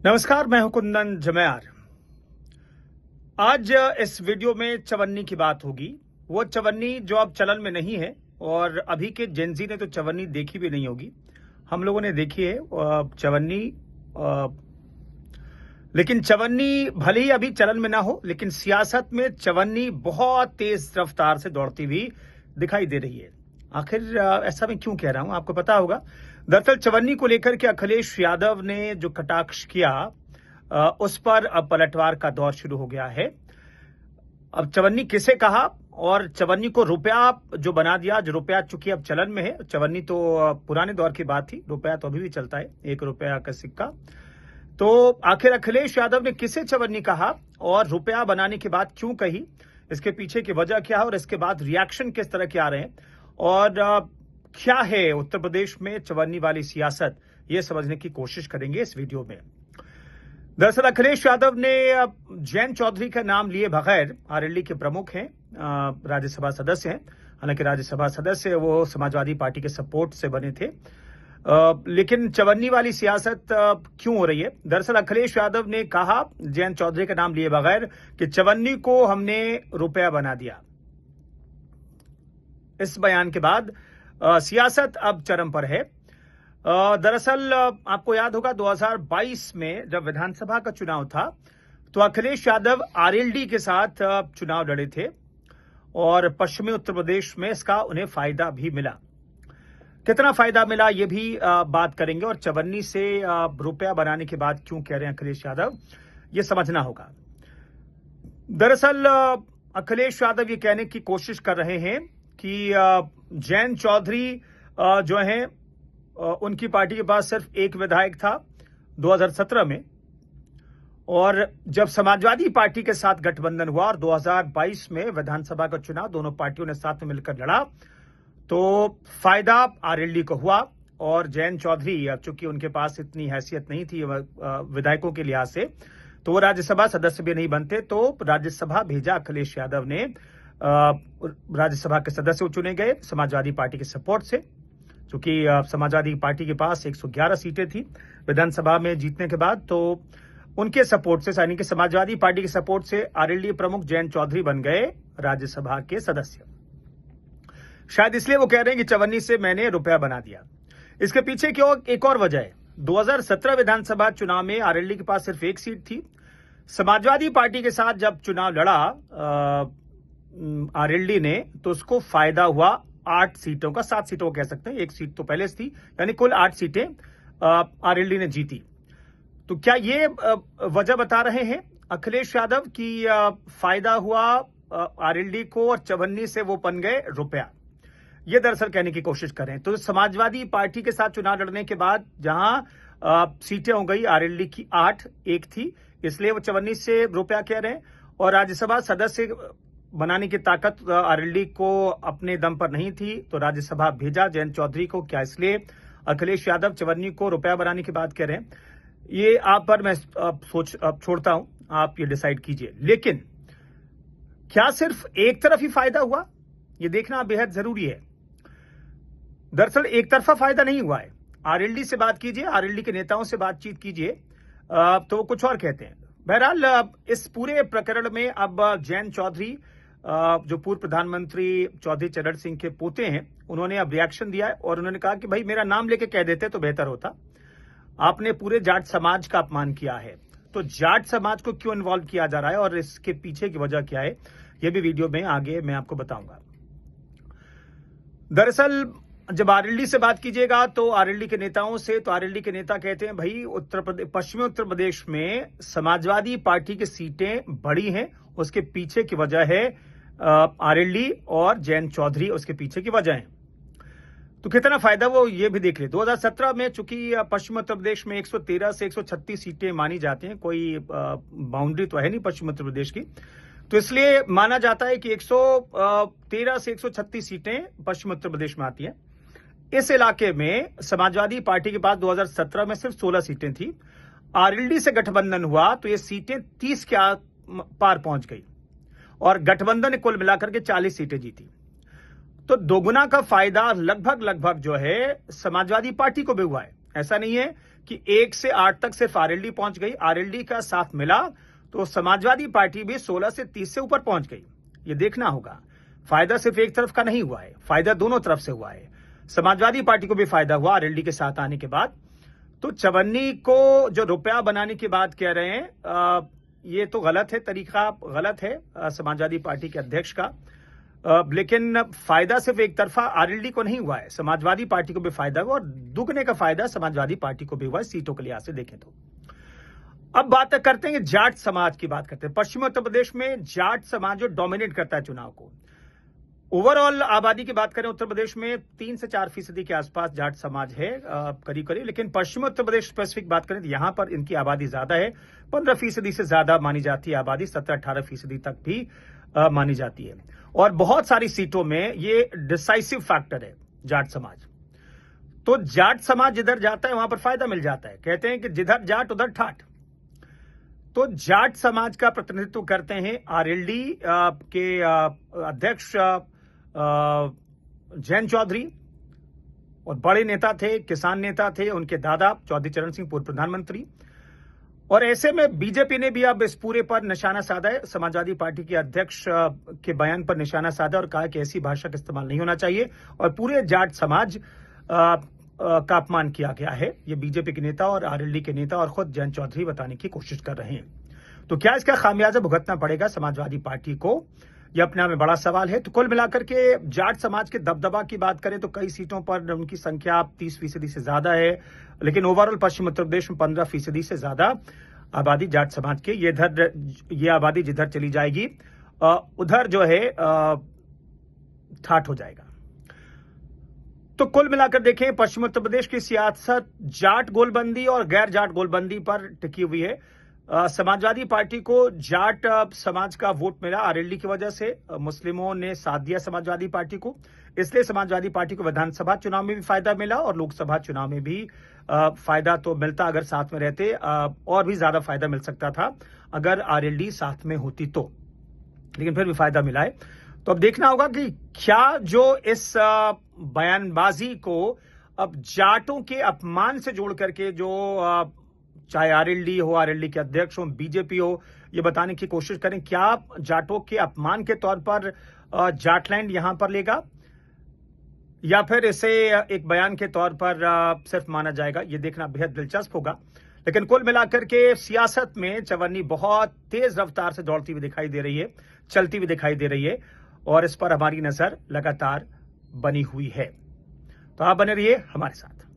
नमस्कार, मैं हूं कुंदन जमयार। आज इस वीडियो में चवन्नी की बात होगी। वो चवन्नी जो अब चलन में नहीं है और अभी के जेनजी ने तो चवन्नी देखी भी नहीं होगी। हम लोगों ने देखी है चवन्नी, लेकिन चवन्नी भले ही अभी चलन में ना हो, लेकिन सियासत में चवन्नी बहुत तेज रफ्तार से दौड़ती हुई दिखाई दे रही है। आखिर ऐसा मैं क्यों कह रहा हूं, आपको पता होगा। दरअसल चवन्नी को लेकर के अखिलेश यादव ने जो कटाक्ष किया, उस पर अब पलटवार का दौर शुरू हो गया है। अब चवन्नी किसे कहा और चवन्नी को रुपया जो बना दिया, जो रुपया चूंकि अब चलन में है। चवन्नी तो पुराने दौर की बात थी, रुपया तो अभी भी चलता है, 1 रुपया का सिक्का। तो आखिर अखिलेश यादव ने किसे चवन्नी कहा और रुपया बनाने की बात क्यों कही, इसके पीछे की वजह क्या है और इसके बाद रिएक्शन किस तरह के आ रहे हैं और क्या है उत्तर प्रदेश में चवन्नी वाली सियासत, ये समझने की कोशिश करेंगे इस वीडियो में। दरअसल अखिलेश यादव ने जयंत चौधरी का नाम लिए बगैर, आरएलडी के प्रमुख हैं, राज्यसभा सदस्य हैं। हालांकि राज्यसभा सदस्य वो समाजवादी पार्टी के सपोर्ट से बने थे, लेकिन चवन्नी वाली सियासत क्यों हो रही है। दरअसल अखिलेश यादव ने कहा जयंत चौधरी का नाम लिए बगैर कि चवन्नी को हमने रुपया बना दिया। इस बयान के बाद सियासत अब चरम पर है। दरअसल आपको याद होगा 2022 में जब विधानसभा का चुनाव था तो अखिलेश यादव आरएलडी के साथ चुनाव लड़े थे और पश्चिमी उत्तर प्रदेश में इसका उन्हें फायदा भी मिला। कितना फायदा मिला ये भी बात करेंगे और चवन्नी से रुपया बनाने की बात क्यों कह रहे हैं अखिलेश यादव, ये समझना होगा। दरअसल अखिलेश यादव ये कहने की कोशिश कर रहे हैं कि जयंत चौधरी जो हैं, उनकी पार्टी के पास सिर्फ एक विधायक था 2017 में, और जब समाजवादी पार्टी के साथ गठबंधन हुआ और 2022 में विधानसभा का चुनाव दोनों पार्टियों ने साथ में मिलकर लड़ा तो फायदा आरएलडी को हुआ। और जयंत चौधरी, अब चूंकि उनके पास इतनी हैसियत नहीं थी विधायकों के लिहाज से, तो वो राज्यसभा सदस्य भी नहीं बनते, तो राज्यसभा भेजा अखिलेश यादव ने। राज्यसभा के सदस्य चुने गए समाजवादी पार्टी के सपोर्ट से, क्योंकि समाजवादी पार्टी के पास 111 सीटें थी विधानसभा में जीतने के बाद, तो उनके सपोर्ट से, यानी कि समाजवादी पार्टी के सपोर्ट से आरएलडी प्रमुख जयंत चौधरी बन गए राज्यसभा के सदस्य। शायद इसलिए वो कह रहे हैं कि चवन्नी से मैंने रुपया बना दिया। इसके पीछे की एक और वजह है। 2017 विधानसभा चुनाव में आरएलडी के पास सिर्फ एक सीट थी। समाजवादी पार्टी के साथ जब चुनाव लड़ा आरएलडी ने, तो उसको फायदा हुआ 8 सीटों का, 7 सीटों कह सकते हैं, एक सीट तो पहले थी, यानी कुल 8 सीटें आरएलडी ने जीती। तो क्या ये वजह बता रहे हैं अखिलेश यादव कि फायदा हुआ आरएलडी को और चवन्नी से वो बन गए रुपया, ये दरअसल कहने की कोशिश करें। तो समाजवादी पार्टी के साथ चुनाव लड़ने के बाद जहां सीटें हो गई आरएलडी की 8, एक थी, इसलिए वो चवन्नी से रुपया कह रहे हैं। और राज्यसभा सदस्य बनाने की ताकत आरएलडी को अपने दम पर नहीं थी, तो राज्यसभा भेजा जयंत चौधरी को। क्या इसलिए अखिलेश यादव चवन्नी को रुपया बनाने की बात कह रहे हैं, ये आप पर मैं छोड़ता हूं, आप ये डिसाइड कीजिए। लेकिन क्या सिर्फ एक तरफ ही फायदा हुआ, ये देखना बेहद जरूरी है। दरअसल एक तरफा फायदा नहीं हुआ है। आरएलडी से बात कीजिए, आरएलडी के नेताओं से बातचीत कीजिए, तो वो कुछ और कहते हैं। बहरहाल इस पूरे प्रकरण में अब जयंत चौधरी, जो पूर्व प्रधानमंत्री चौधरी चरण सिंह के पोते हैं, उन्होंने अब रिएक्शन दिया है और उन्होंने कहा कि भाई मेरा नाम लेके कह देते तो बेहतर होता, आपने पूरे जाट समाज का अपमान किया है। तो जाट समाज को क्यों इन्वॉल्व किया जा रहा है और इसके पीछे की वजह क्या है, यह भी वीडियो में आगे मैं आपको बताऊंगा। दरअसल जब आरएलडी से बात कीजिएगा तो आरएलडी के नेताओं से, तो आरएलडी के नेता कहते हैं भाई पश्चिमी उत्तर प्रदेश में समाजवादी पार्टी की सीटें बढ़ी हैं, उसके पीछे की वजह है आरएलडी और जयंत चौधरी, उसके पीछे की वजह है। तो कितना फायदा वो ये भी देख ले। 2017 में चूंकि पश्चिम उत्तर प्रदेश में 113 से 136 सीटें मानी जाती हैं, कोई बाउंड्री तो है नहीं पश्चिम उत्तर प्रदेश की, तो इसलिए माना जाता है कि 113 से 136 सीटें पश्चिम उत्तर प्रदेश में आती हैं। इस इलाके में समाजवादी पार्टी के पास 2017 में सिर्फ 16 सीटें थी। आरएलडी से गठबंधन हुआ तो ये सीटें 30 के पार पहुंच गई और गठबंधन ने कुल मिलाकर के 40 सीटें जीती। तो दोगुना का फायदा लगभग जो है समाजवादी पार्टी को भी हुआ है। ऐसा नहीं है कि 1 से 8 तक सिर्फ आरएलडी पहुंच गई। आरएलडी का साथ मिला तो समाजवादी पार्टी भी 16 से 30 से ऊपर पहुंच गई। ये देखना होगा, फायदा सिर्फ एक तरफ का नहीं हुआ है, फायदा दोनों तरफ से हुआ है। समाजवादी पार्टी को भी फायदा हुआ आरएलडी के साथ आने के बाद। तो चवन्नी को जो रुपया बनाने की बात कह रहे हैं, ये तो गलत है, तरीका गलत है समाजवादी पार्टी के अध्यक्ष का। लेकिन फायदा सिर्फ एक तरफा आरएलडी को नहीं हुआ है, समाजवादी पार्टी को भी फायदा हुआ और दुगने का फायदा समाजवादी पार्टी को भी हुआ है सीटों के लिहाज से देखें तो। अब बात करते हैं जाट समाज की, बात करते हैं। पश्चिमी उत्तर प्रदेश में जाट समाज जो डोमिनेट करता है चुनाव को। ओवरऑल आबादी की बात करें उत्तर प्रदेश में 3 से 4% के आसपास जाट समाज है करीब करीब। लेकिन पश्चिमी उत्तर प्रदेश स्पेसिफिक बात करें तो यहां पर इनकी आबादी ज्यादा है, 15% से ज्यादा मानी जाती है आबादी, 17-18% तक भी मानी जाती है। और बहुत सारी सीटों में ये डिसाइसिव फैक्टर है जाट समाज। तो जाट समाज जिधर जाता है वहां पर फायदा मिल जाता है। कहते हैं कि जिधर जाट उधर ठाट। तो जाट समाज का प्रतिनिधित्व करते हैं आरएलडी के अध्यक्ष जैन चौधरी, और बड़े नेता थे, किसान नेता थे, उनके दादा चौधरी चरण सिंह पूर्व प्रधानमंत्री। और ऐसे में बीजेपी ने भी अब इस पूरे पर निशाना साधा है, समाजवादी पार्टी के अध्यक्ष के बयान पर निशाना साधा और कहा कि ऐसी भाषा का इस्तेमाल नहीं होना चाहिए और पूरे जाट समाज का अपमान किया गया है। ये बीजेपी के नेता और आरएलडी के नेता और खुद जैन चौधरी बताने की कोशिश कर रहे हैं। तो क्या इसका खामियाजा भुगतना पड़ेगा समाजवादी पार्टी को, यह अपने आप में बड़ा सवाल है। तो कुल मिलाकर के जाट समाज के दबदबा की बात करें तो कई सीटों पर उनकी संख्या 30% से ज्यादा है। लेकिन ओवरऑल पश्चिम उत्तर प्रदेश में 15% से ज्यादा आबादी जाट समाज की। ये आबादी जिधर चली जाएगी उधर जो है ठाठ हो जाएगा। तो कुल मिलाकर देखें पश्चिम उत्तर प्रदेश की सियासत जाट गोलबंदी और गैर जाट गोलबंदी पर टिकी हुई है। समाजवादी पार्टी को जाट समाज का वोट मिला आरएलडी की वजह से, मुस्लिमों ने साथ दिया समाजवादी पार्टी को, इसलिए समाजवादी पार्टी को विधानसभा चुनाव में भी फायदा मिला और लोकसभा चुनाव में भी फायदा तो मिलता अगर साथ में रहते, और भी ज्यादा फायदा मिल सकता था अगर आरएलडी साथ में होती तो, लेकिन फिर भी फायदा मिला है। तो अब देखना होगा कि क्या जो इस बयानबाजी को अब जाटों के अपमान से जोड़ करके जो चाहे आरएलडी हो, आरएलडी के अध्यक्ष हो, बीजेपी हो, ये बताने की कोशिश करें क्या जाटों के अपमान के तौर पर जाटलैंड यहां पर लेगा या फिर इसे एक बयान के तौर पर सिर्फ माना जाएगा, ये देखना बेहद दिलचस्प होगा। लेकिन कुल मिलाकर के सियासत में चवन्नी बहुत तेज रफ्तार से दौड़ती हुई दिखाई दे रही है, चलती हुई दिखाई दे रही है और इस पर हमारी नजर लगातार बनी हुई है। तो आप बने रहिए हमारे साथ।